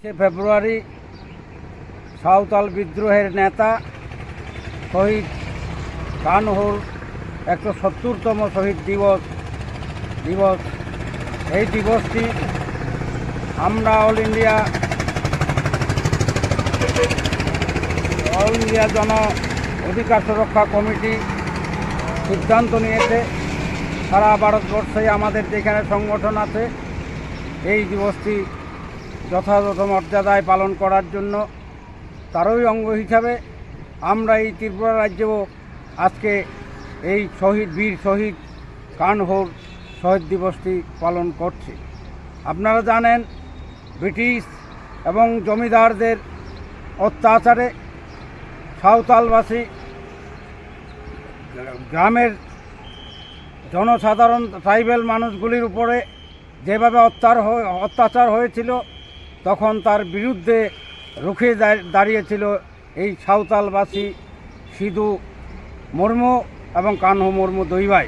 ফেব্রুয়ারি সাঁওতাল বিদ্রোহের নেতা শহীদ কানহুর 170তম শহীদ দিবস। এই দিবসটি আমরা অল ইন্ডিয়া জন অধিকার সুরক্ষা কমিটি সিদ্ধান্ত নিয়েছে সারা ভারতবর্ষে আমাদের যেখানে সংগঠন আছে এই দিবসটি যথাযথ মর্যাদায় পালন করার জন্য। তারই অঙ্গ হিসাবে আমরা এই ত্রিপুরা রাজ্যেও আজকে এই বীর শহীদ কানহুর শহীদ দিবসটি পালন করছি। আপনারা জানেন ব্রিটিশ এবং জমিদারদের অত্যাচারে সাঁওতালবাসী গ্রামের জনসাধারণ ট্রাইবেল মানুষগুলির উপরে যেভাবে অত্যাচার হয়েছিল তখন তার বিরুদ্ধে রুখে দাঁড়িয়েছিল এই সাঁওতালবাসী সিধু মুর্মু এবং কানহু মুর্মু দুই ভাই।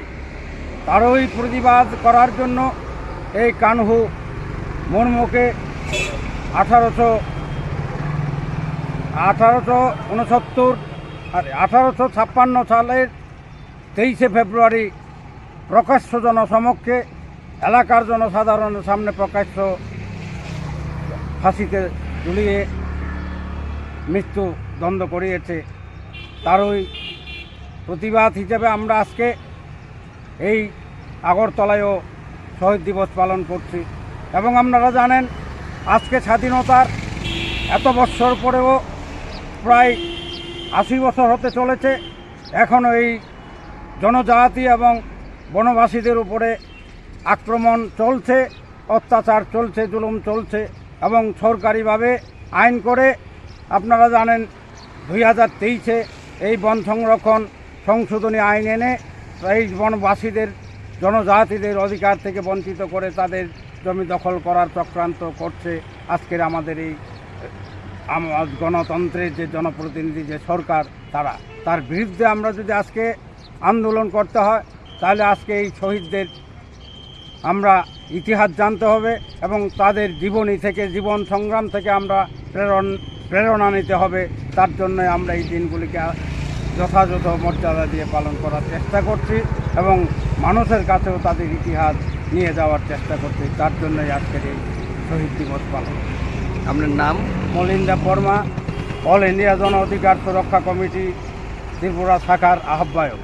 তারই প্রতিবাদ করার জন্য এই কানহু মুর্মুকে 1856 সালের 23শে ফেব্রুয়ারি প্রকাশ্য জনসমক্ষে এলাকার জনসাধারণের সামনে প্রকাশ্য ফাঁসিতে ঝুলিয়ে মৃত্যুদণ্ড করিয়েছে। তারই প্রতিবাদ হিসেবে আমরা আজকে এই আগরতলায়ও শহীদ দিবস পালন করছি। এবং আপনারা জানেন আজকে স্বাধীনতার এত বৎসর পরেও প্রায় 80 বছর হতে চলেছে, এখনও এই জনজাতি এবং বনবাসীদের উপরে আক্রমণ চলছে, অত্যাচার চলছে, জুলুম চলছে এবং সরকারিভাবে আইন করে আপনারা জানেন 2023-এ এই বন সংরক্ষণ সংশোধনী আইন এনে এই বনবাসীদের জনজাতিদের অধিকার থেকে বঞ্চিত করে তাদের জমি দখল করার চক্রান্ত করছে। আজকের আমাদের এই গণতন্ত্রের যে জনপ্রতিনিধি যে সরকার তার বিরুদ্ধে আমরা যদি আজকে আন্দোলন করতে হয় তাহলে আজকে এই শহীদদের আমরা ইতিহাস জানতে হবে এবং তাদের জীবনী থেকে জীবন সংগ্রাম থেকে আমরা প্রেরণা নিতে হবে। তার জন্য আমরা এই দিনগুলিকে যথাযথ মর্যাদা দিয়ে পালন করার চেষ্টা করছি এবং মানুষের কাছেও তাদের ইতিহাস নিয়ে যাওয়ার চেষ্টা করছি। তার জন্যই আজকের এই শহীদ দিবস পালন। আপনার নাম? মলিন্দা বর্মা, অল ইন্ডিয়া জন অধিকার সুরক্ষা কমিটি ত্রিপুরা শাখার আহ্বায়ক।